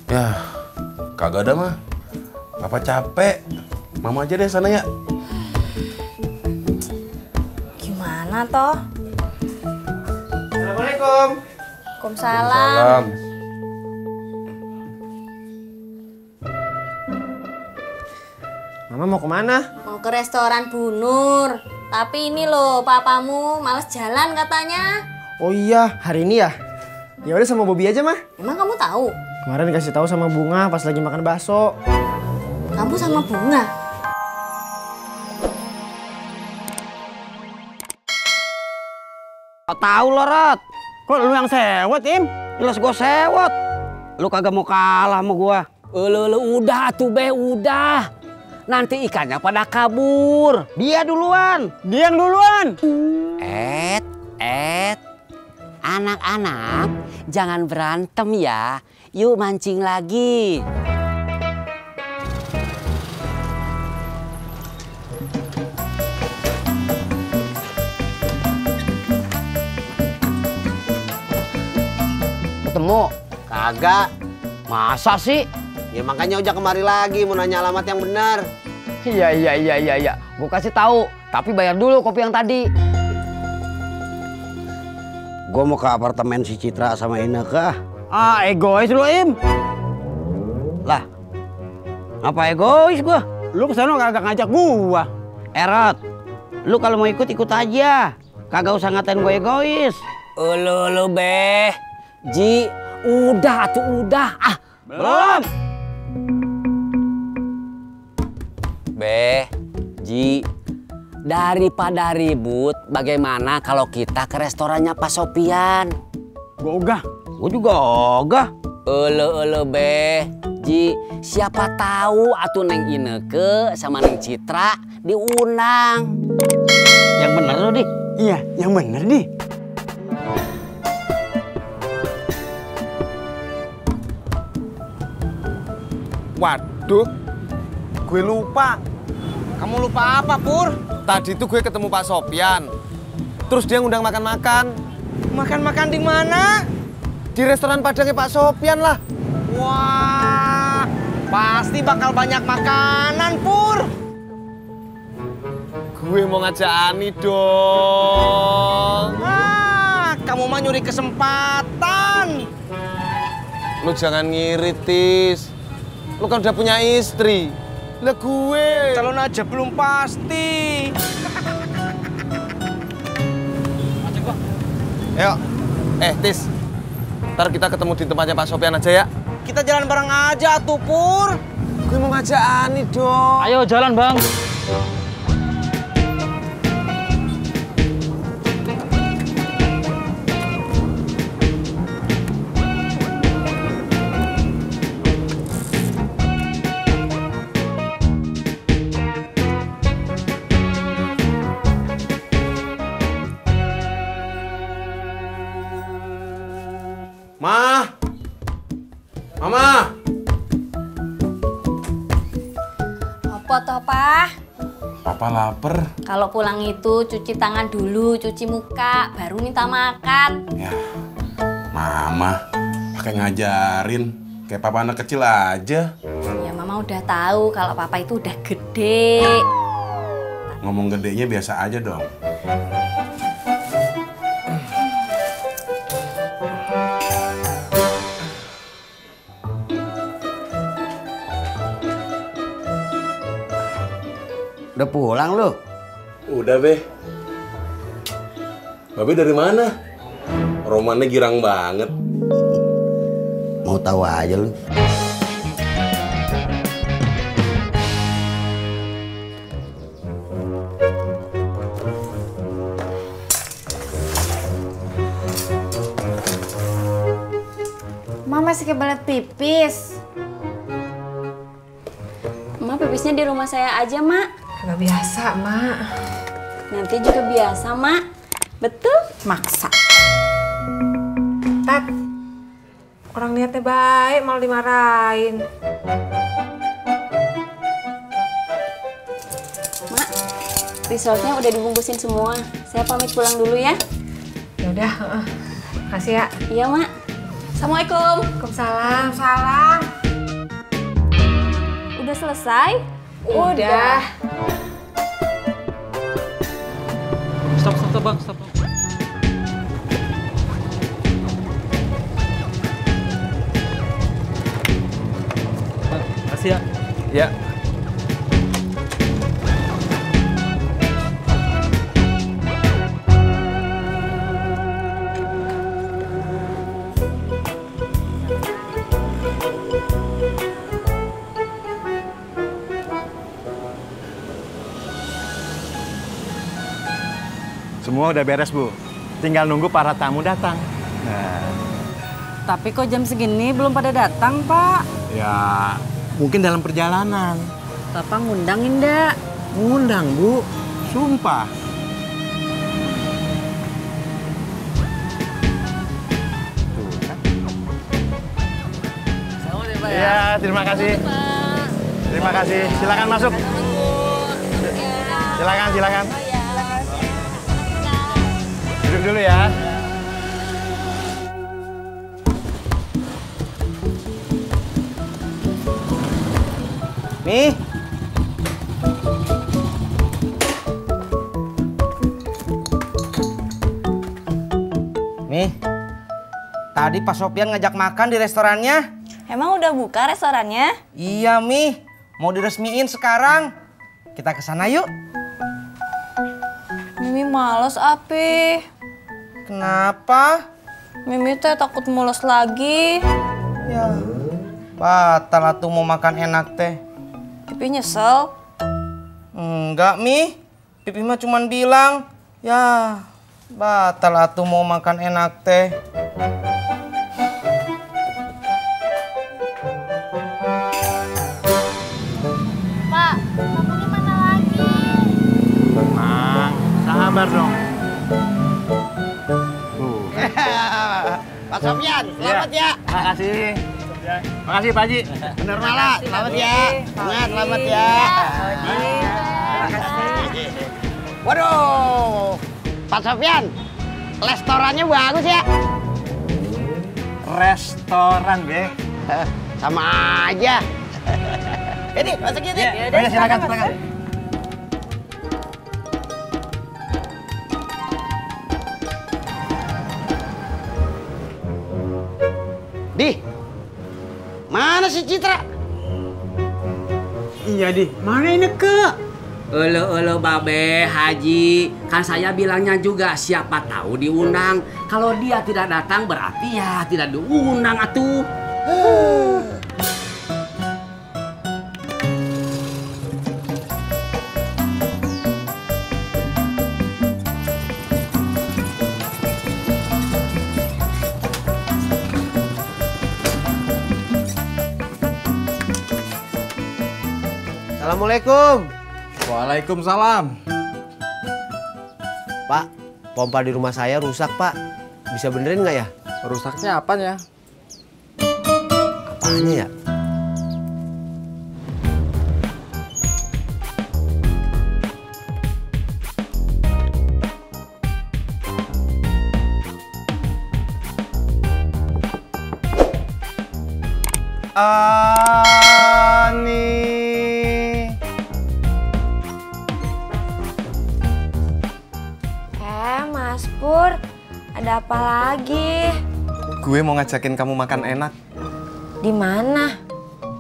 Ya, kagak ada mah. Papa capek. Mama aja deh sana ya. Gimana toh? Assalamualaikum. Waalaikumsalam. Mama mau kemana? Mau ke restoran Bu Nur. Tapi ini loh, papamu males jalan katanya. Oh iya, hari ini ya? Ya udah sama Bobby aja, Mah. Emang kamu tahu? Kemarin dikasih tahu sama Bunga pas lagi makan bakso. Kamu sama Bunga? Tahu lo, Rot. Kok lu yang sewot, Im? Jelas gua sewot. Lu kagak mau kalah sama gua. Lu udah tuh, Be, udah. Nanti ikannya pada kabur. Dia duluan. Dia yang duluan. Anak-anak, jangan berantem ya. Yuk mancing lagi. Ketemu? Kagak. Masa sih? Ya makanya ojak kemari lagi mau nanya alamat yang benar. Iya. Gue kasih tahu, tapi bayar dulu kopi yang tadi. Gue mau ke apartemen si Citra sama Ineke. Ah, egois lu, Im. Lah, apa egois gue? Lu kesana kagak ngajak gua. Erot, lu kalau mau ikut aja. Kagak usah ngatain gue egois. Lu, Be. Ji, udah tuh, udah. Ah, belum. Be, Ji, daripada ribut, bagaimana kalau kita ke restorannya Pak Sopian? Gua ogah. Gue juga ogah. Elu, Be, Ji, siapa tahu atuh Neng Ineke sama Neng Citra diundang. Yang bener lu, Di. Iya, yang bener, Di. Waduh, gue lupa. Kamu lupa apa, Pur? Tadi tuh gue ketemu Pak Sopian. Terus dia ngundang makan-makan. Makan-makan di mana? Di restoran Padangnya Pak Sopian lah. Wah, pasti bakal banyak makanan, Pur. Gue mau ngajak Ani dong. Kamu mah nyuri kesempatan. Lu jangan ngirit, Tis. Lu kan udah punya istri. Lah gue. Calon aja belum pasti. Ayo. Tis. Ntar kita ketemu di tempatnya Pak Sopian aja ya. Kita jalan bareng aja tuh, Pur. Gue mau ngajak Ani dong. Ayo jalan, Bang. Mama. Apa toh, Pak? Papa lapar. Kalau pulang itu cuci tangan dulu, cuci muka, baru minta makan. Ya, Mama pakai ngajarin kayak papa anak kecil aja. Ya, Mama udah tahu kalau Papa itu udah gede. Ngomong gedenya biasa aja dong. Udah pulang lu? Udah, Be. Babe dari mana? Romannya girang banget. Mau tahu aja lu. Mama masih kebelet pipis. Mak, pipisnya di rumah saya aja, Mak. Gak biasa, Mak. Nanti juga biasa, Mak. Betul? Maksa. Tat, orang niatnya baik malah dimarahin. Mak, risolnya udah dibungkusin semua. Saya pamit pulang dulu ya. Ya udah, makasih ya. Iya, Mak. Assalamualaikum. Waalaikumsalam. Salam. Udah selesai? Udah. Stop bang, stop. Makasih ya. Ya. Semua udah beres, Bu. Tinggal nunggu para tamu datang. Nah, Tapi kok jam segini belum pada datang, Pak? ya mungkin dalam perjalanan. Bapak ngundang enggak? Ngundang, Bu. Sumpah. Tuh, kan? Iya, terima kasih. Terima kasih. Silakan masuk. Silakan. Duduk dulu ya. Nih. Nih. Tadi Pak Sopyan ngajak makan di restorannya. Emang udah buka restorannya? Iya, Mi. Mau diresmiin sekarang. Kita ke sana yuk. Mimi males, Api. Kenapa? Mimi teh takut mules lagi. Ya. Batal atuh mau makan enak teh. Pipi nyesel. Enggak, Mi. Pipi mah cuman bilang, ya, batal atuh mau makan enak teh. Pak, kamu gimana lagi? Tenang, sabar dong. Tuh. Pak Sopyan, selamat ya. Makasih. Makasih, Pak Haji. Bener malah, selamat ya. Selamat ya. Waduh, Pak Sopyan, restorannya bagus ya. Restoran, Be. Sama aja. Ini masuk ini. Oh ya, silakan. Di, mana si Citra? Iya di, mana ini ke? Elo babe Haji, kan saya bilangnya juga siapa tahu diundang. Kalau dia tidak datang berarti ya tidak diundang atuh. Assalamualaikum. Waalaikumsalam. Pak, pompa di rumah saya rusak, Pak. Bisa benerin nggak ya? Rusaknya apanya? Apanya ya? Ani. Mas Pur, ada apa lagi? Gue mau ngajakin kamu makan enak. Di mana?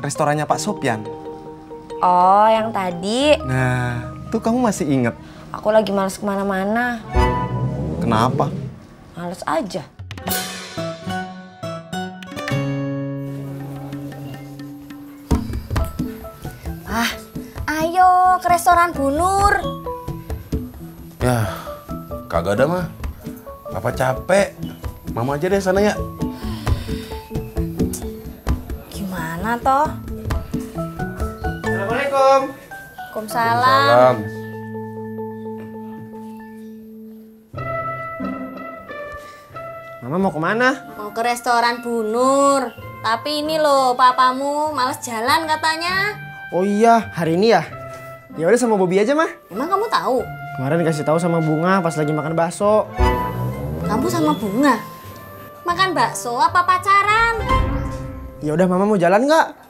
Restorannya Pak Sopyan. Oh, yang tadi. Nah, tuh kamu masih inget. Aku lagi males kemana-mana. Kenapa? Males aja. Ayo ke restoran Bu Nur. Ya, kagak ada mah. Papa capek. Mama aja deh sana ya. Gimana toh? Assalamualaikum. Waalaikumsalam. Mama mau kemana? Mau ke restoran Bu Nur. Tapi ini loh, papamu males jalan katanya. Oh iya, hari ini ya? Ya udah sama Bobby aja, Mah. Emang kamu tahu? Kemarin dikasih tahu sama Bunga pas lagi makan bakso. Kamu sama Bunga? Makan bakso apa pacaran? Ya udah, Mama mau jalan nggak?